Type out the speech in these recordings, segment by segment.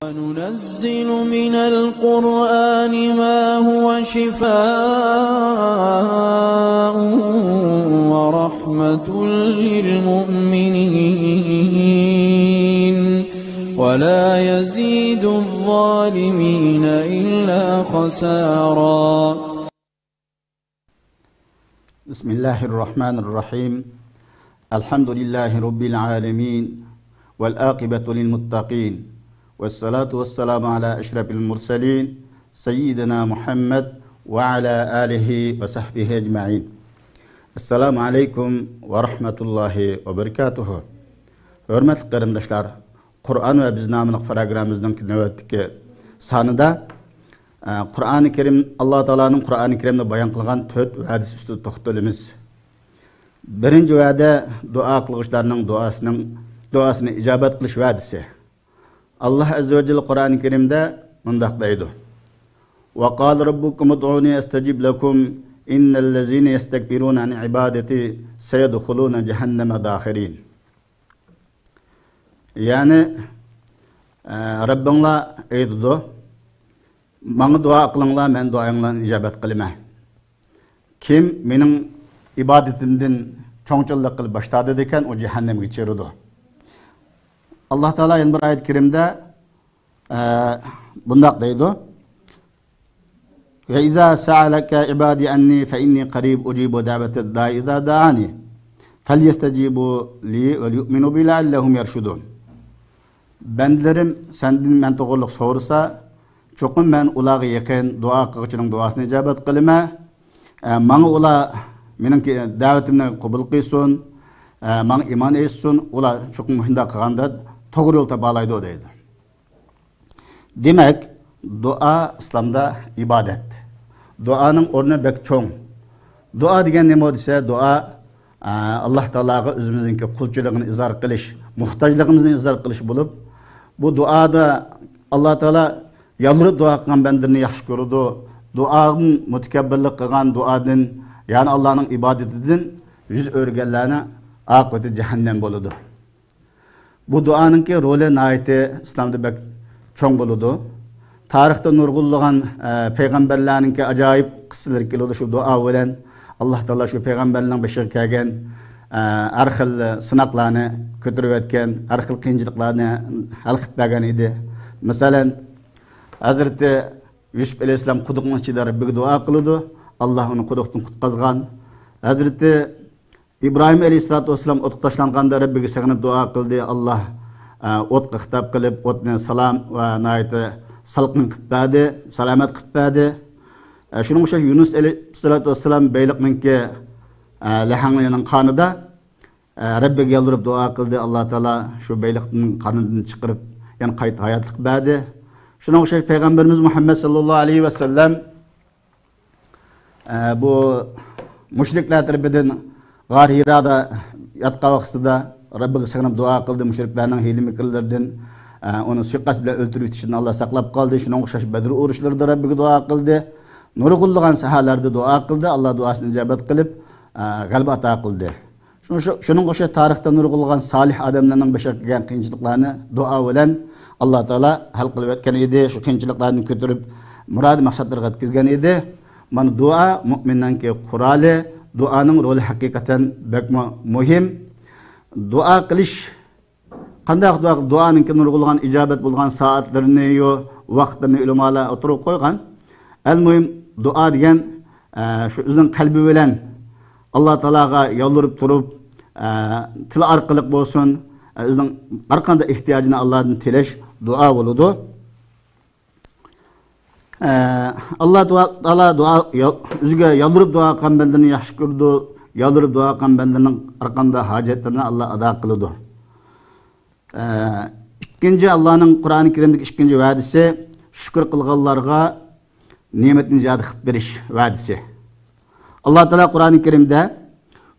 وننزل من القرآن ما هو شفاء ورحمة للمؤمنين ولا يزيد الظالمين إلا خسارا. بسم الله الرحمن الرحيم. الحمد لله رب العالمين والآقبة للمتقين والصلاة والسلام على أشرف المرسلين سيدنا محمد وعلى آله وصحبه أجمعين. السلام عليكم ورحمة الله وبركاته. Hürmetli kardeşler, Kur'an ve biz namını programımızdan nöbetdeki sanıda Kur'an-ı Kerim, Allah Teala'nın Kur'an-ı Kerim'de bayan kılgan 4 hadis üstü toxtalımız. Birinci vade dua kılgıçlarının duasını icabet kılış vadisi. Allah Azze ve Celle Kur'an-ı Kerim'de mındaqdaydı. وَقَالَ رَبُّكُمُ اُدْعُونِي أَسْتَجِبْ لَكُمْ اِنَّ الَّذ۪ينَ يَسْتَكْبِرُونَ عَنْ عِبَادَتِي سَيَدْخُلُونَ جَهَنَّمَ دَاخِرِينَ. Yani Rabbinla eydidu. Bana dua kılınla, men duayınla icabet kılma. Kim benim ibadetimden çoğunçuluk kılıp başladı deken o cehenneme geçiyordu. Allah Teala en bir ayet-i kerimde bundak deydu. Ve izâ sa'aleke ibâdi enni fe inni qarib ucibu daveted da'i izâ da'ani felyestecibu li ve yu'minu bi leallehum yerşudun. Bendilerim sendin men toğırlık soğursa çokum men ulağı yakın dua kılgıçının duasını icabet kılıma. Mana ula menimki davetimden kabul kılsın, mana iman etsin, ula çokum hında kılganda toğır yol tabalaydı o deydi. Demek dua İslam'da ibadet. Duanın ornu bek çoğun. Dua degen ne modise dua Allah Teala'ga özümüzünki kulçuluğunu izhar kılış, muhtaçlığımızı izhar kılış bulup bu duada Allah Teala yalvarıp dua kılgan bendirini yaxşı görüdü. Duanın mütekebbirlik kılgan duadın yani Allah'ın ibadetinden yüz örgenlerine akıbeti cehennem boludu. Bu duanın ki rolü naiti İslam'da bek çoğun boludu. Tarihte nurgulluğun peygamberlerin ki acayip kısıdır ki şu dua olan Allah Teala şu peygamberlerin beşir kegen arxil sınaklarını kötürüp etken, arxil kıyıncılıklarını halkıp beğen idi. Mesela Hazreti Yusuf Aleyhisselam kuduqun içinde Rabbiga dua kılıdı. Allah onu kuduqtan kutkazgan. Hazreti İbrahim Aleyhisselatü Vesselam otuk taşlanğanda Rabbiga sığınıp dua kıldı. Allah otqa hitap kılıp otne salam ve naiti salqın qıp berdi, salamet qıp berdi. Şunun için Yunus Aleyhisselatü Vesselam beyliqninki lahanlının kanıda Rabbiga yalvarıp dua kıldı. Allah Teala şu beyliqnin kanından çıkarıp yani kayıt hayatlık berdi. Şunun için Peygamberimiz Muhammed sallallahu aleyhi ve sellem bu müşrikler tarafından Gar Hira'da yatqa vaxtida Rabbiga sığınıp dua kıldı. Müşriklerinin hile mikirlerden onu suikast bile öldürüp için Allah saklap kaldı. Şunun için Bedir uğruşlarında Rabbiga dua kıldı. Nuru kulluğun sahalarda dua kıldı. Allah duasını icabet kılıp galip ata kıldı. Şunun için tarihte nuru kulluğun salih adamlarının başa gelgen kıyınçılıklarını dua olan Allah Teala hal kılıp etken idi. Şu kıyınçılıklarını kötürüp murad maksatlarına etkizgen idi. Man dua müminden ki kuralı, duanın rolü hakikaten bek mühim. Dua kılış, kandak duanın ki nuru kulluğun icabet bulgan saatlerini yo, vaktlerini ulumala oturup koygan. El mühim dua diyen şu üzerine kalbi bilen Allah Teala'ga yalvarıp durup tili arkalık bolsun üzerine arkanda ihtiyacını Allah'ın tileş dua buludu. Allah Teala dua üzüge yalvarıp dua kılgan bendirini yaxşı gördü. Yalvarıp dua kılgan bendirinin arkanda hacetlerini Allah ada kılıdı. İkinci Allah'ın Kur'an-ı Kerim'deki ikinci vadisi şükür kılganlarga nimetini ziyade kılıp beriş vadisi. Allah Teala Kur'an-ı Kerim'de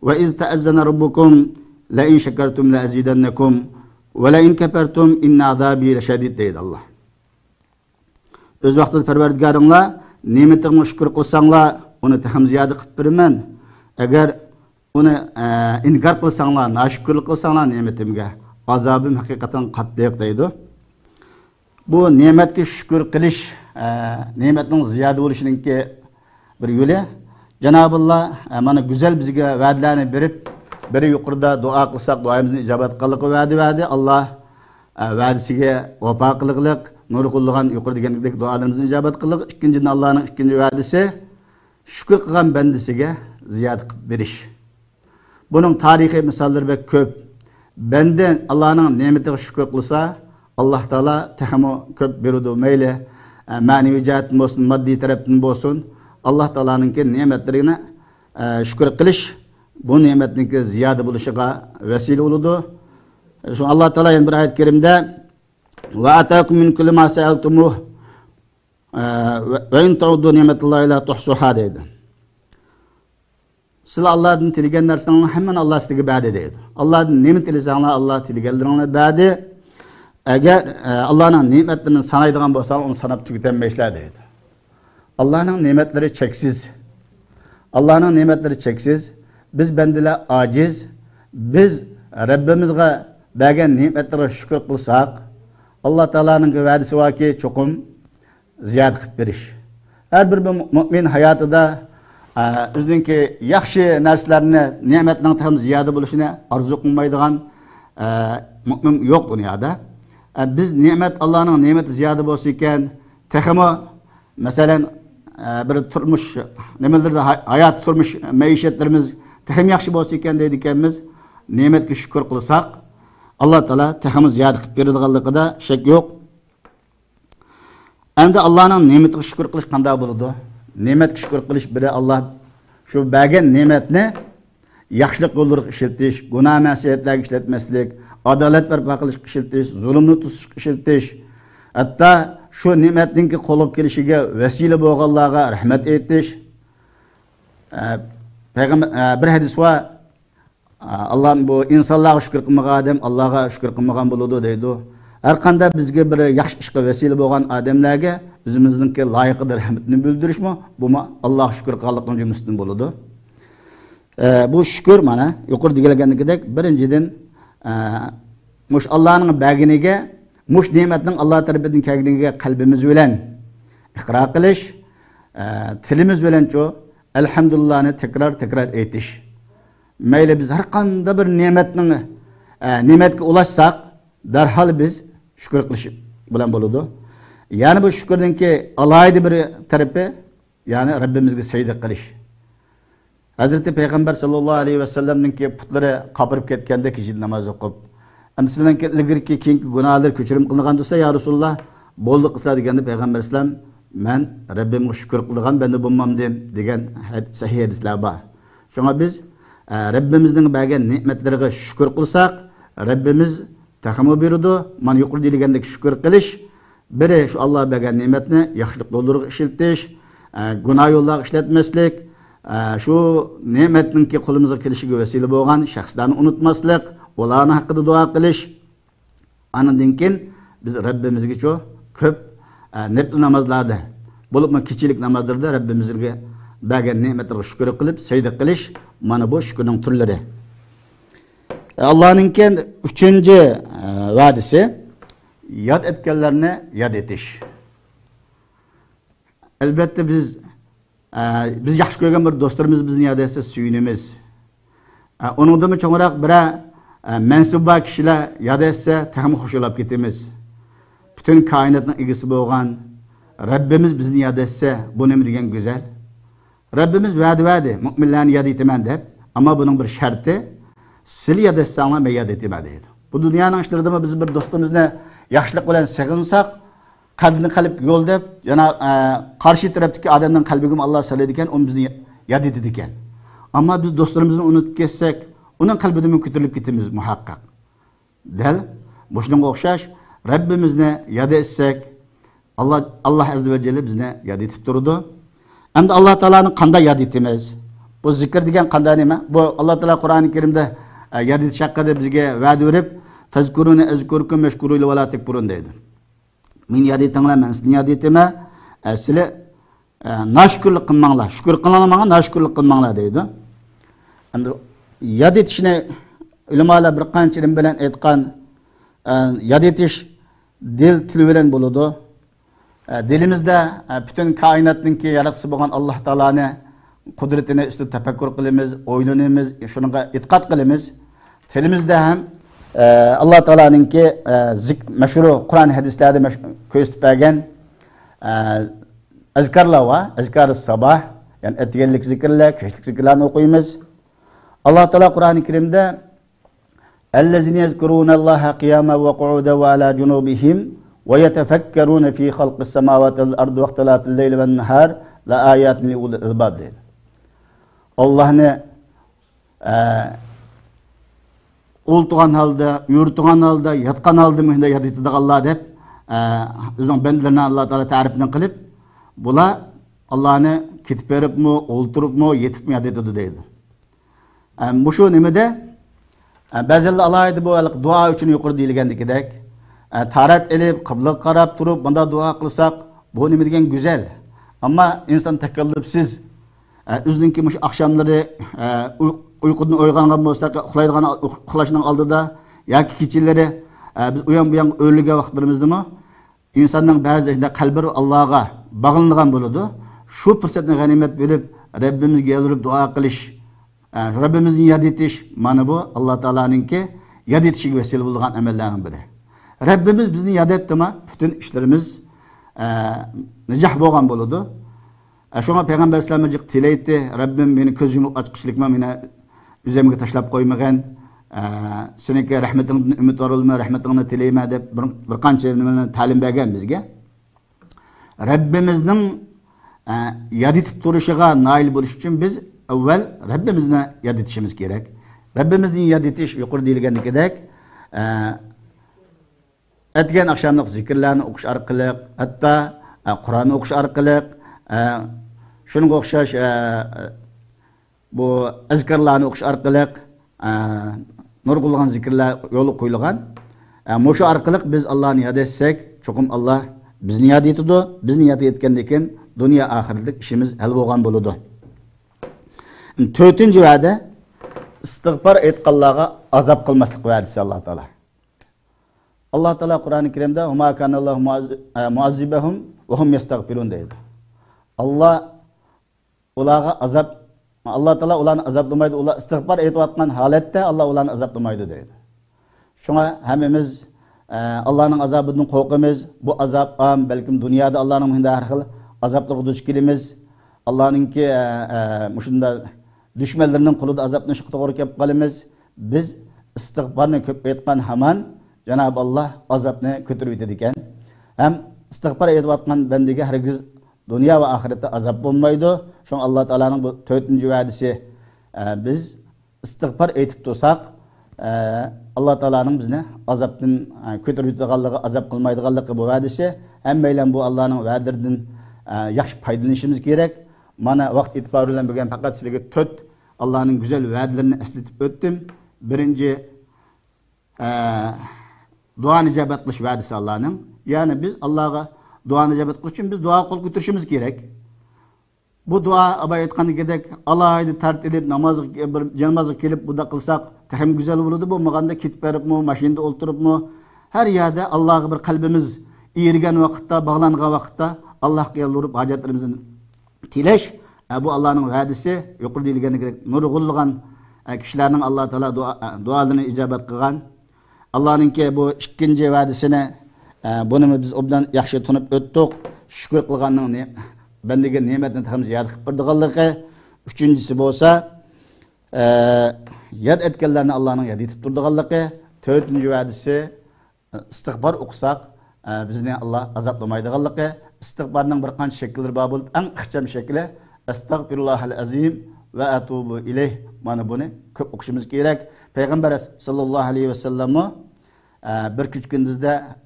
ve iz teazzene rabbukum la in şekertum la azidennekum ve la in kefertum inna azabi leşedid deydi Allah. Öz vaqtida Perverdigarыңla nimetine şükür kılsanlar onu tehim ziyade kılıp berimen. Eğer onu inkar kılsanlar, naşükürlük kılsanlar nimetimge azabım hakikaten katliyak deydi. Bu ne'matga shukr qilish, ne'matning ziyoda bo'lishininki bir yo'li. Cenab-ı mana güzel bizga va'dalarni berib, biri yuqorida duo qilsak, duoyimizni ijobat qilishga va'da. Allah va'dasiga vafo qilishlik, nur qilgan yuqorida degandek duolarimizni ijobat qilib, ikkinchidan Allohning ikkinchi va'dasi shukr qilgan bandasiga ziyoda qilib berish. Bunun tarixiy misollari bek ko'p. Banda Allohning ne'matiga shukr qilsa, Alloh taolo taxmo ko'p beradi. Mayli ma'naviy jihatdan bo'lsin, moddiy tarafdan bo'lsin, Alloh taoloning ne'matlarini shukr qilish bu ne'matning ziyoda bo'lishiga vasila bo'ladi. Shu Alloh taolo yana bir oyat karimda va ataakum min kulli ma sa'altumuh va in ta'uddu ni'matallahi la tuhsuha deydi. Sizlar Allah'dan tilegen narsalarni hemen Allah sizga ba'di deydi. Allah'dan nimet tilesanglar Allah tilegenlerini ba'di. Eğer Allah'ın nimetlerini sanaydigan bolsa onu sanap tüketenmeysler deydi. Allah'ın nimetleri çeksiz. Allah'ın nimetleri çeksiz. Biz bendiler aciz. Biz Rabbimizge bergen nimetlere şükür kılsak, Allah Teala'nın va'disi var ki çokum ziyade qilib berish. Her bir mümin hayatıda o'zininki yaxshi narsalarni, ne'matlarning ham ziyoda bo'lishini orzu qilmaydigan mu'min yo'q dunyoda. Biz ne'mat Allohning ne'mati ziyoda bo'lsa ekan, texmo masalan bir turmush nimalarda hayot turmush maishatlarimiz texmo yaxshi bo'lsa ekan deydi ekanmiz, ne'matga shukr qilsak, Alloh taolo texmo ziyoda qilib beradiganligida shak yo'q. Endi Allohning ne'matiga shukr qilish qanday bo'ladi? Ne'matga shukr qilish biri Allah şu bergen ne'matni yaxshilik yo'llarga ishiltish, gunoh ma'siyatlarga ishlatmaslik, adolat barpo qilish ishiltish, zulmni tusish ishiltish, hatto shu ne'matningki qo'lga kelishiga vasila bo'lganlarga rahmat aytish. Payg'ambar bir hadis var. Allah bu insonlarga shukr qilmagan odam Allohga shukr qilmagan bo'ladi deydi. Her qanday bizga bir yaxshi ishga vasila bo'lgan odamlarga o'zimizningki loyiqida rahmatni bildirishmi, bu Alloh shukr qilganlikning jumlasidan bo'ladi. Bu shukr mana yuqorida kelganidek birinchidan mush Allohning berganiga, mush ne'matning Alloh tarafidan kelganiga qalbimiz bilan iqror qilish, tilimiz bilan alhamdulillahni tekrar aytish. Mayli biz har qanday bir ne'matga ulaşsak, darhol biz shukr qilish bilan bo'ladi. Yani bu şükürdenki alaydı bir tarafı, yani Rabbimizge secde qilish. Hazreti Peygamber sallallahu aleyhi ve sellem'ninki putları kapırıp ketkende kişi namaz okup, emsilenki ilgirki keyinki günahlar köçürüm kılıngan dursa, ya Resulullah boldu kısa degende Peygamber sallam, men Rabbimge şükür kılgan, ben de bulmam degen sahih hadisler var. Şuna biz Rabbimizden bergen nimetlerine şükür kılsak, Rabbimiz taxımı buyurdu, man yuqur delegendeki şükür qilish, biri şu Allah bergen nimetni yaxshilik yo'llarga ishiltish, gunoh yo'llarga ishlatmaslik, şu ne'matninki qo'limizga kelishiga vasila bo'lgan shaxslarni unutmaslik, ularni haqida duo qilish. Andan keyin biz Rabbimizga ko'p nafl namozlarda, bo'libmi kechilik namozlarda Rabbimizga bergen ne'matlarga shukr qilib, sajda qilish, mana bu shukrning turlari. Allah'ın üçüncü va'disi yad etkenlerine yad etish. Elbette biz yaxshi ko'rgan bir do'stlarimiz bizni yad etse suyunimiz. Onundan mı çoğurak bir mensuba kişiler yad etse texmi hoşolab ketimiz. Bütün kainatın egisi bo'lgan Rabbimiz bizni yad etse bu nima degan güzel. Rabbimiz va'di mu'minlarni yad etaman deb, ama bunun bir şartı sil yad etsanglar men yad etma deydi. Bu dunyoning ishlarida biz bir do'stimizni yaxshilik bilan sig'insak, qalbini qalb yo'l deb, yana qarshi tarafdagi odamning qalbiga Alloh soladi ekan, u bizni yad etadi ekan. Ammo biz do'stlarimizni unutib ketsak, uning qalbidan ko'tarilib ketamiz muhaqqaq. Dal, shunga o'xshash Rabbimizni yad etsak, Allah azza va jalla bizni yad etib turdi. Endi Alloh taolani qanday yad etamiz? Bu zikr degan qanday nima? Bu Alloh taolo Qur'oni Karimda yad etish haqida bizga va'da berib, "Fazkuruni azkurkum mashkuru li va la takburun" deydi. Men yad etinglar, men sizni yad etaman. Sizlar nashkurlik qilmanglar, shukr qilmanglar, nashkurlik qilmanglar deydi. Endi yad etishni ulamolar bir qancha bilan aytgan, yad etish dil til bilen boludu. Dilimizde bütün kainatninki yaratıcısı bolan Allah Taala'nı kudretine üstü tefekkür qilamiz, o'ylanamiz, shunga e'tiqod qilamiz. Tilimizde hem Allah Taala'nınki meşhur Kur'an hadislarda ko'rsatib bergan azkarlar var. Azkar-ı sabah, yani etgenlik zikirler, keşlik zikirlerini okuyumuz. Allah Teala Kur'an-ı Kerim'de اَلَّذِينَ يَذْكُرُونَ اللّٰهَ قِيَامًا وَقُعُودًا وَعَلَى جُنُوبِهِمْ وَيَتَفَكَّرُونَ فِي خَلْقِ السَّمَاوَاتِ وَالْأَرْضِ وَاخْتِلَافِ اللَّيْلِ وَالنَّهَارِ لَآيَاتٍ لِأُولِي الْأَلْبَابِ deydi. Allah'ını ultuğan halda, yurtuğan halda, yatkan halda mühinde yaditidik Allah deyip özün bendilerine Allah Teala tarifini kılıp bula Allah'ını kitip verip mi, olturup mu, yetip mi yaditidik deydi. Bu şu nimede bazıları Allah'ydı bu dua için yukarı deyilgendikidek tarat elip, kıblık karab durup bunda dua kılsak bu nimedigen güzel. Ama insan tekellüpsiz üzünki akşamları uykudan uygangan bolsa, uxlashning oldida yoki kechalari biz uyan bu yan o'rliga vaqtlarimizda mı insonning ba'zida qalbi Allohga bog'langan bo'ladi. Shu fursatni g'animat bilib Rabbimizga yolvorib duo qilish, Rabbimizni yod etish, mana bu Alloh taolaninki yod etishiga vesile bo'lgan amallarning biri. Rabbimiz bizni yod etdimi, bütün ishlarimiz najah bo'lgan bo'ladi. Şuna Peygamber Sallallahu tilaydi, Rabbim beni ko'z yumib ochqishlikma meni üzerime taşlap koymagan, seneki rahmetinizden ümit var olma, rahmetinizden tileyme deb bir qancha ta'lim bergan bizga. Rabbimizning yod etib turishiga nail bo'lish uchun biz avval Rabbimizni yod etishimiz kerak. Rabbimizni yod etish yuqori deyilgandek, etgan akşamlık zikirlarni o'qish orqali, hatta Qur'onni o'qish orqali, shunga o'xshash bu azkarlarni o'qish orqali nurg'ulg'an zikrlar yo'li qo'yilgan. Mushu orqali biz Allohni yod etsak, cho'qim Allah bizni yod etadi. Bizni yod etgandan keyin dunyo oxiratlik ishimiz hal bo'lgan bo'ladi. 4-chi va'da istig'for aytganlarga azob qilmaslik va'dasi Alloh taolo. Alloh taolo Qur'oni Karimda "Huma kanallohu muazzibahum va hum yastagfirun" deydi. Allah ularga azab Allah Teala ularni azoblamaydi, ular istig'for aytayotgan holatda Allah ularni azoblamaydi deydi. Shunga hammamiz Allohning azobidan qo'rqamiz. Bu azob ham balkim dunyoda Allohning har xil azoblarga duch kelamiz. Allohningki mushunda dushmanlarning qo'lida azobni to'g'ri kelib qolamiz. Biz istig'forni ko'p aytgan hamon Cenab-ı Allah azobni ko'tarib yetadi ekan. Ham istig'for aytayotgan bandaga hargiz dünya ve ahirette azap olmaydı. Şu Allah Teala'nın bu 4-cü vədisi biz istig'for etip dursak Allah Teala'nın bizne azaptan kötürüydüğanlığı, azap kılmaydıqanlığı bu vədisi. Hemmeyle bu Allah'ın vədirdən yaxşı paydalanışımız gerek. Mana vaqt itibarıyla bugün fakat sizlerge 4 Allah'ın güzel vədlərini esletip öttüm. Birinci duanı icabet kılış vədisi Allah'ın. Yani biz Allah'a duanı icabet kılış için biz dua kol götürüşümüz gerek. Bu dua abay aytqandagidek alaydı tartilib namazga kelib bu da qilsak hem güzel bo'ladi. Bo'lmaganda ketib beribmi, mashinada o'ltiribmi, har yerda Allohga bir qalbimiz ergan vaqtda, bog'langan vaqtda Allohga yolvorib hojatlarimizni tilash, bu Allohning va'dasi. Yuqorida deyilganidek nurg'ulg'an kishilarning Alloh taolo duolarini ijobat qilgan. Allohningki bu ikkinchi va'dasini buni biz obdan yaxshi tunib o'tdik. Shukr qilganning bendige nimetini tam ziyade kıpırdıqanlığı. Üçüncüsü bolsa yad etkenlerini Allah'ın yad etip durduğanlığı. 4-cü vədisi istig'for okusak bizni Allah azaplaymaydıqanlığı. İstig'forning bir qancha şekilleri var bo'lib, eng ixcham shekli Estağfirullahal azim ve atubu ileyh. Mana buni ko'p o'qishimiz kerak. Payg'ambar sallallohu alayhi ve sellem bir kunduzda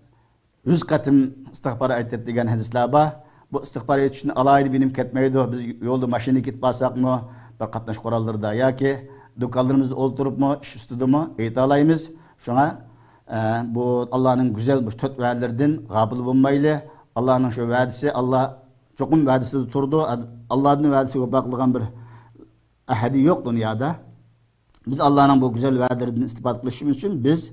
100 qatim istig'for aytadi degan hadislar bor. Bu istig'for etishni alaydı benim ketmeydi. Biz yolda maşini git basak mı, bir qatnash qurallarda yoki do'konlarimizda o'ltiribmi, ish ustidami ayta olaymiz. Shunga bu Allohning güzel bu 4 va'dalardan g'afil bo'lmayli. Allohning shu va'dasi, Allah cho'qim va'dasida turdi. Allohning va'dasiga baqilgan bir ahadi yo'q dunyoda. Biz Allohning bu güzel va'dalardan istifade qilishimiz uchun biz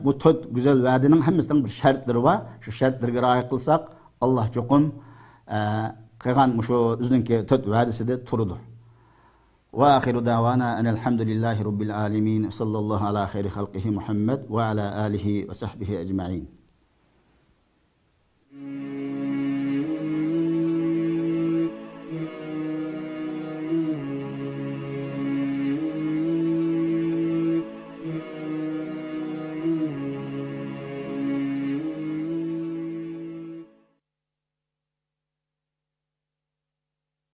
bu dört güzel vaadinin hemmesinden bir şartları var. Şu şartlarga riayet kılsak Allah çokum kıygan şu üzünki dört vaadisi de turudu. Ve ahiru davana enelhamdülillahi rabbil alemin sallallahu ala hayri halqihi Muhammed ve ala alihi ve sahbihi ecma'in.